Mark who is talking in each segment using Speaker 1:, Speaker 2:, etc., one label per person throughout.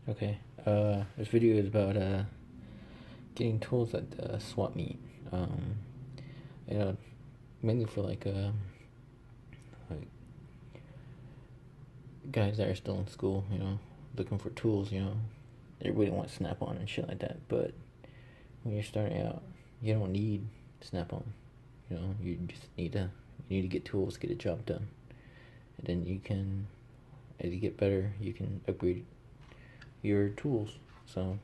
Speaker 1: Okay. This video is about getting tools at the swap meet. Um, you know, mainly for like guys that are still in school. Looking for tools. They really want Snap-on and shit like that. But when you're starting out, you don't need Snap-on. You just need to get tools, get a job done, and then you can, as you get better, you can upgrade your tools. So,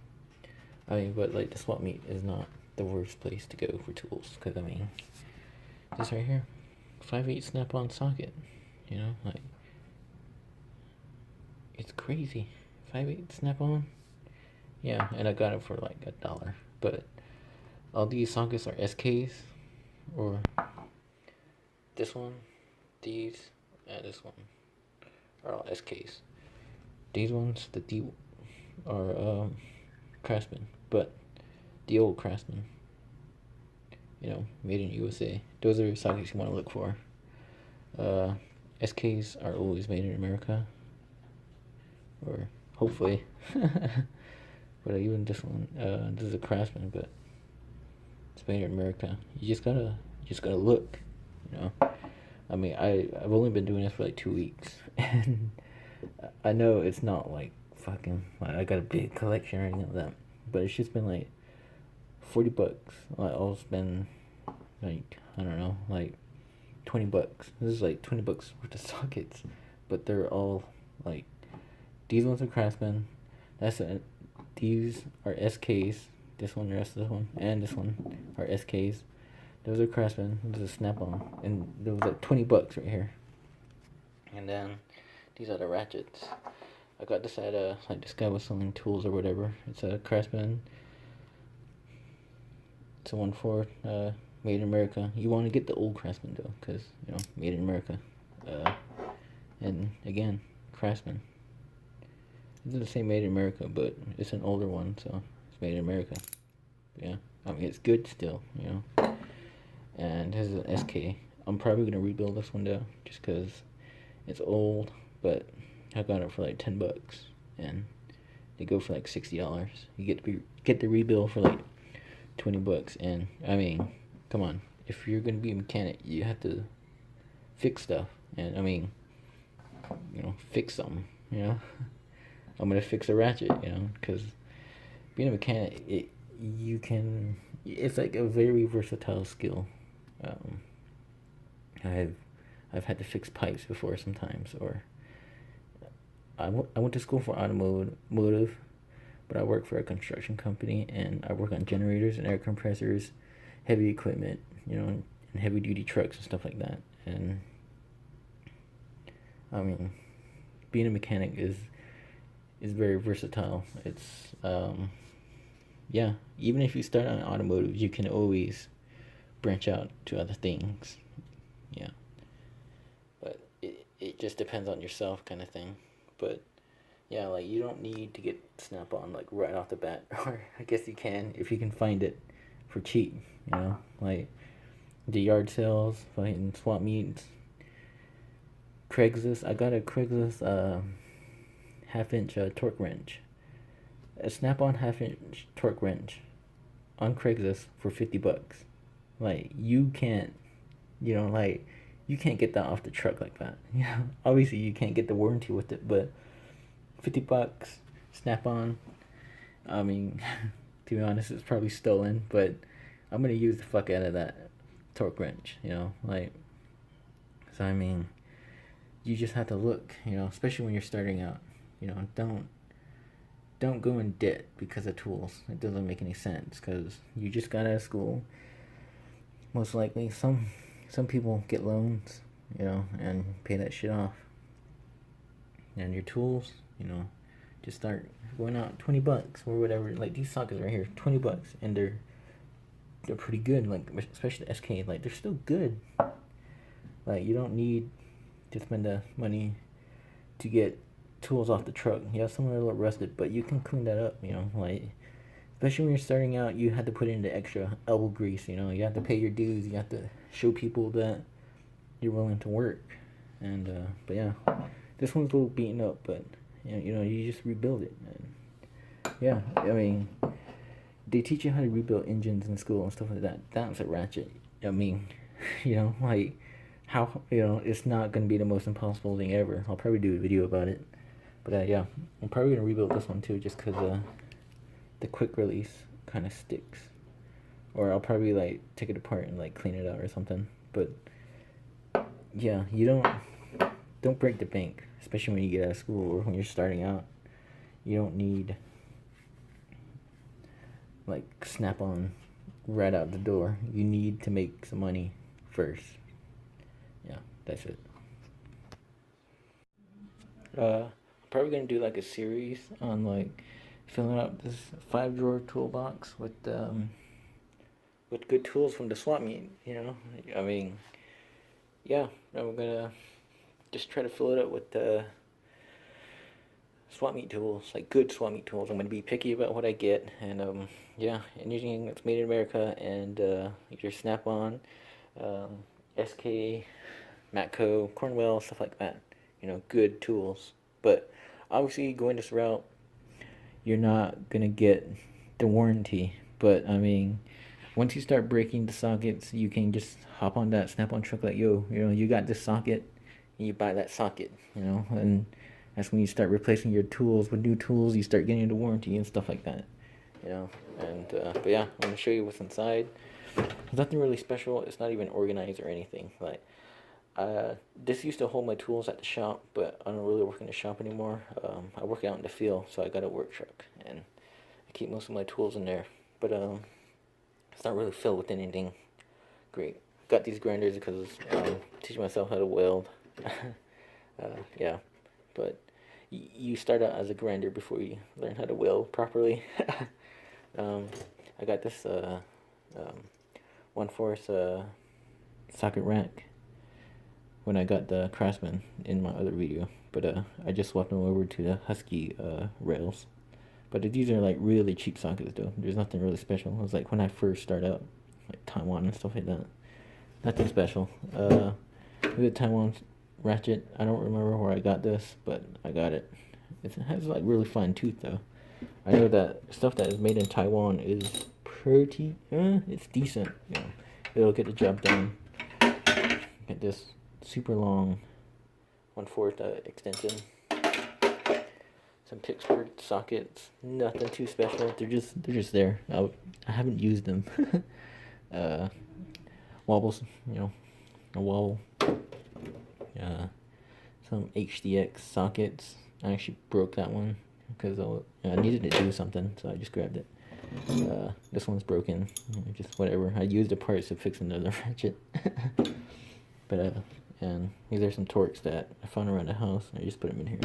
Speaker 1: but like the swap meet is not the worst place to go for tools, because this right here, 5/8 Snap-on socket. Like, it's crazy. 5/8 Snap-on. Yeah, and I got it for like $1. But all these sockets are SKs, or this one, these, and this one are all SKs. These ones, the D, are Craftsman, but the old Craftsman. Made in USA. Those are sockets you want to look for. SKs are always made in America, or hopefully. But even this one, this is a Craftsman, but it's made in America. You just gotta look. I've only been doing this for like 2 weeks, and I know it's not like fucking like I got a big collection or anything like that, but it's just been like $40. I'll spend like, I don't know, like $20. This is like $20 worth of sockets, but they're all like, these ones are Craftsman. These are SKs. This one, the rest of this one, and this one are SKs. Those are Craftsman. This is Snap-on, and there was like $20 right here. And then these are the ratchets. I got this at like this guy was selling tools or whatever. It's a Craftsman. It's a 1/4, made in America. You want to get the old Craftsman though, because made in America. And again, Craftsman. It's the same made in America, but it's an older one, so it's made in America. Yeah, it's good still, And this is an SK. I'm probably gonna rebuild this one though, just cause it's old. But I got it for like $10, and they go for like $60. You get the rebuild for like $20, and come on, if you're gonna be a mechanic, you have to fix stuff, and fix something. I'm gonna fix a ratchet, because being a mechanic, it's like a very versatile skill. I've had to fix pipes before sometimes, or I went to school for automotive, but I work for a construction company, and I work on generators and air compressors, heavy equipment, and heavy duty trucks and stuff like that. And being a mechanic is very versatile. It's yeah, even if you start on automotive, you can always branch out to other things. Yeah, but it just depends on yourself, kind of thing. But yeah, like, you don't need to get Snap-on like right off the bat, or I guess you can if you can find it for cheap. Like the yard sales, fucking swap meets, Craigslist. I got a Craigslist 1/2-inch torque wrench, a Snap-on 1/2-inch torque wrench on Craigslist for $50. Like, you can't get that off the truck like that. Obviously you can't get the warranty with it, but $50 Snap-on. To be honest, it's probably stolen, but I'm gonna use the fuck out of that torque wrench. So you just have to look. Especially when you're starting out. Don't go in debt because of tools. It doesn't make any sense, because you just got out of school. Most likely, some people get loans, and pay that shit off. And your tools, just start going out $20 or whatever. Like these sockets right here, $20, and they're pretty good. Like, especially the SK, like, they're still good. Like, you don't need to spend the money to get tools off the truck. Yeah, some are a little rusted, but you can clean that up. Like, especially when you're starting out, you have to put in the extra elbow grease. You have to pay your dues. You have to show people that you're willing to work. And but yeah, this one's a little beaten up, but you just rebuild it, man. yeah, I mean, they teach you how to rebuild engines in school and stuff like that. That's a ratchet. I mean, like, how, it's not going to be the most impossible thing ever. I'll probably do a video about it. But, yeah, I'm probably going to rebuild this one, too, just because the quick release kind of sticks. Or I'll probably, like, take it apart and, like, clean it out or something. But, yeah, you don't break the bank, especially when you get out of school or when you're starting out. You don't need, like, Snap-on right out the door. You need to make some money first. Yeah, that's it. I'm probably gonna do like a series on like filling out this 5-drawer toolbox with good tools from the swap meet. I mean, yeah, I'm gonna just try to fill it up with swap meet tools, like good swap meet tools. I'm gonna be picky about what I get, and yeah, anything that's made in America and your Snap-on, SK, Matco, Cornwell, stuff like that. Good tools. But obviously, going this route, you're not gonna get the warranty. But I mean, once you start breaking the sockets, you can just hop on that Snap-on truck like, yo, you got this socket, and you buy that socket, and that's when you start replacing your tools with new tools. You start getting the warranty and stuff like that, And but yeah, I'm gonna show you what's inside. There's nothing really special. It's not even organized or anything. Like, this used to hold my tools at the shop, but I don't really work in the shop anymore. I work out in the field, so I got a work truck, and I keep most of my tools in there. But it's not really filled with anything great. Got these grinders because teaching myself how to weld. Yeah, but you start out as a grinder before you learn how to weld properly. I got this 1/4 socket rack when I got the Craftsman in my other video, but I just swapped them over to the Husky rails. But these are like really cheap sockets though. There's nothing really special. It was like when I first started out, like Taiwan and stuff like that. Nothing special. The Taiwan ratchet. I don't remember where I got this, but I got it. It has like really fine tooth though. I know that stuff that is made in Taiwan is pretty. It's decent. It'll get the job done. Get this super long 1/4 extension. Some Pittsburgh sockets. Nothing too special. They're just there. I haven't used them. Wobbles. A wobble. Some HDX sockets. I actually broke that one because I needed to do something, so I just grabbed it. This one's broken. Just whatever. I used the parts to fix another ratchet. But and these are some Torx that I found around the house. I just put them in here.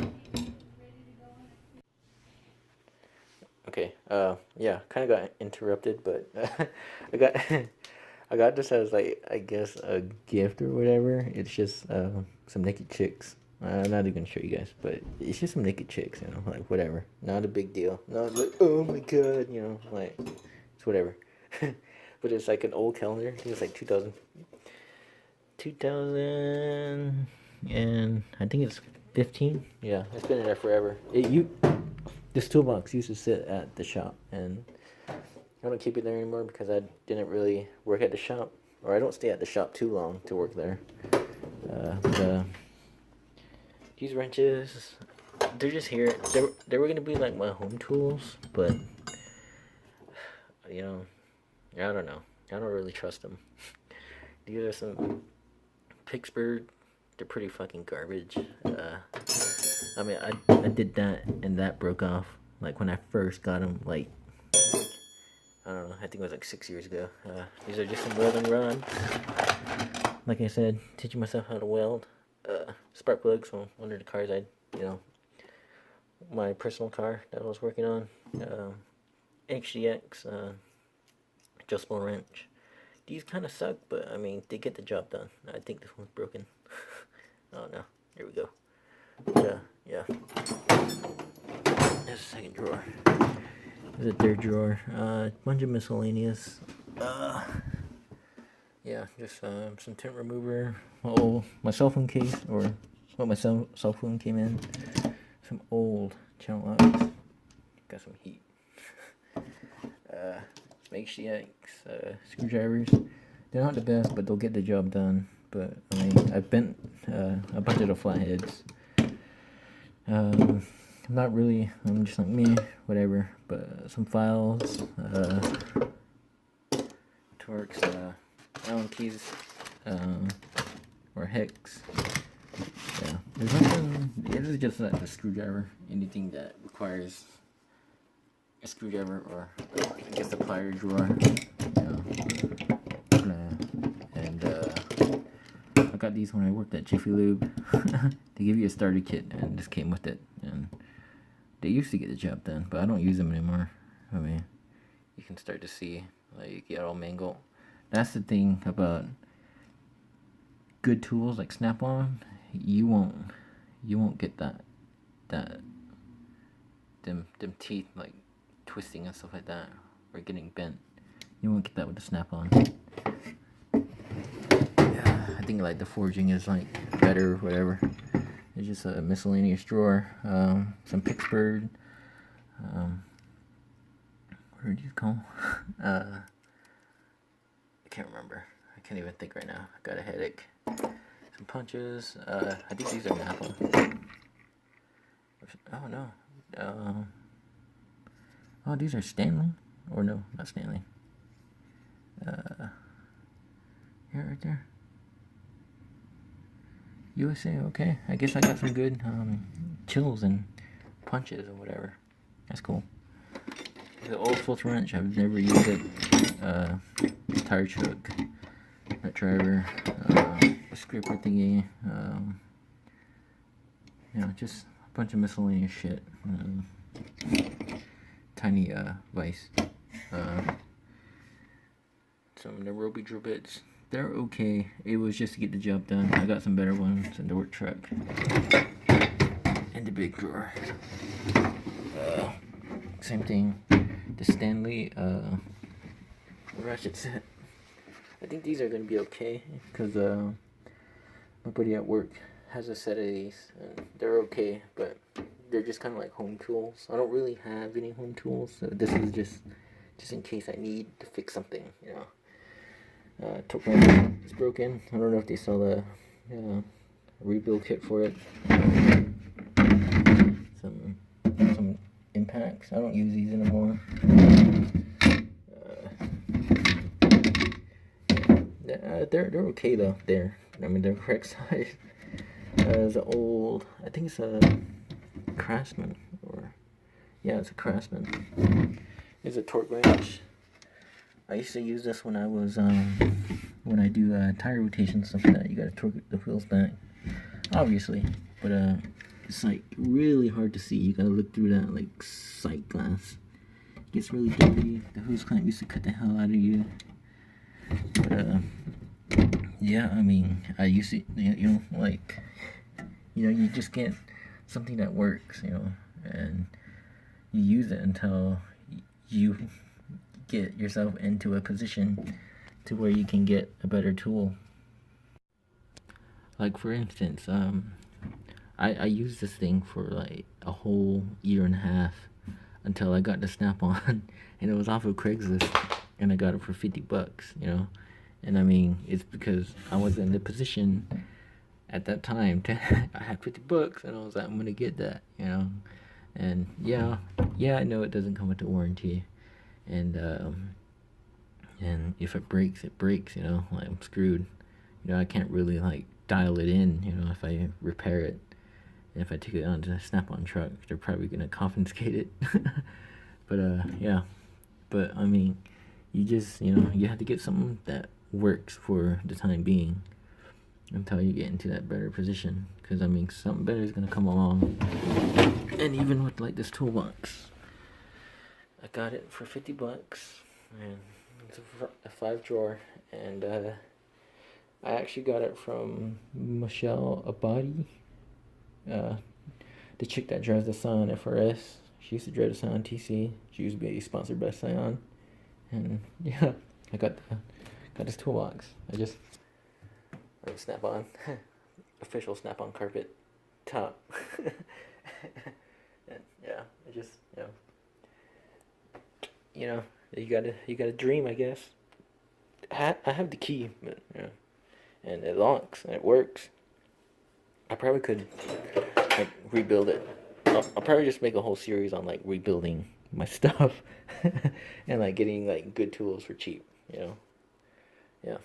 Speaker 1: Okay. Yeah, kind of got interrupted, but I got this as like, I guess, a gift or whatever. It's just some naked chicks. I'm not even gonna show you guys, but it's just some naked chicks, like whatever. Not a big deal. Not like, oh my god, like it's whatever. But it's like an old calendar. It's like 2000, and I think it's 15. Yeah, it's been in there forever. This toolbox used to sit at the shop, and I don't keep it there anymore because I didn't really work at the shop, or I don't stay at the shop too long to work there. These wrenches, they're just here. They were gonna be like my home tools, but I don't know. I don't really trust them. These are some Pittsburgh. They're pretty fucking garbage. I mean, I did that, and that broke off. Like when I first got them, like I don't know. I think it was like 6 years ago. These are just some welding rods. Like I said, teaching myself how to weld. Spark plugs on one of the cars my personal car that I was working on. HDX adjustable wrench. These kind of suck, but I mean they get the job done. I think this one's broken. Oh no, here we go. Yeah. There's a second drawer. There's a third drawer. Bunch of miscellaneous. Yeah, just some tint remover. My cell phone case, or what my cell phone came in. Some old channel locks. Got some heat. makeshift screwdrivers. They're not the best, but they'll get the job done. But I mean, I've bent a bunch of the flatheads. I'm not really, I'm just like me, whatever. But some files, Torx, Allen keys, or hex. Yeah, there's nothing. This is just like a screwdriver. Anything that requires a screwdriver, or I guess the plier drawer. And I got these when I worked at Jiffy Lube. They give you a starter kit, and this came with it. And they used to get the job done, but I don't use them anymore. I mean, you can start to see like get all mangled. That's the thing about good tools like Snap-on. You won't get them teeth like twisting and stuff like that, or getting bent. You won't get that with the Snap-on. Yeah, I think like the forging is like better or whatever. It's just a miscellaneous drawer, some Pittsburgh, what are these called? I can't remember. I can't even think right now. I got a headache. Some punches. I think these are matco. Oh no. Oh, these are Stanley? Or no, not Stanley. Yeah, right there. USA, okay. I guess I got some good chills and punches or whatever. That's cool. The old filter wrench, I've never used it. Tire chuck, nut driver, a scraper thingy. You know, just a bunch of miscellaneous shit. Tiny vise. Some Nairobi drill bits. They're okay. It was just to get the job done. I got some better ones in the work truck. And the big drawer. Same thing. The Stanley ratchet set. I think these are going to be okay. Because my buddy at work has a set of these. And they're okay. But they're just kind of like home tools. I don't really have any home tools. So this is just in case I need to fix something, you know. Torque wrench is broken. I don't know if they sell the rebuild kit for it. Some impacts. I don't use these anymore. They're okay though. They're the correct size. There's an old, I think it's a Craftsman, or yeah, it's a Craftsman. It's a torque wrench. I used to use this when I was when I do tire rotation stuff like that. You gotta torque the wheels back, obviously, but it's like really hard to see. You gotta look through that like sight glass. It gets really dirty. The hose clamp used to cut the hell out of you. But yeah, I mean, I used to, you just get something that works, and you use it until you get yourself into a position to where you can get a better tool. Like for instance, I used this thing for like a whole year and a half until I got the Snap-on, and it was off of Craigslist, and I got it for $50, and I mean, it's because I was in the position at that time I had $50 and I was like, I'm gonna get that, and yeah, I know it doesn't come with the warranty, and if it breaks, it breaks, like I'm screwed. I can't really like dial it in, if I repair it. And if I take it onto a Snap-on truck, they're probably gonna confiscate it. But yeah, but I mean, you just, you have to get something that works for the time being until you get into that better position, because I mean, something better is gonna come along. And even with like this toolbox, I got it for $50, and it's a 5-drawer, and I actually got it from Michelle Abadi, the chick that drives the Scion FRS. She used to drive the Scion TC. She used to be sponsored by Scion, and yeah, I got this toolbox. I just Snap-on, official Snap-on carpet top. And yeah, I just You gotta dream, I guess. I have the key, but yeah, and it locks and it works. I probably could like rebuild it. I'll probably just make a whole series on like rebuilding my stuff and like getting like good tools for cheap. You know, yeah.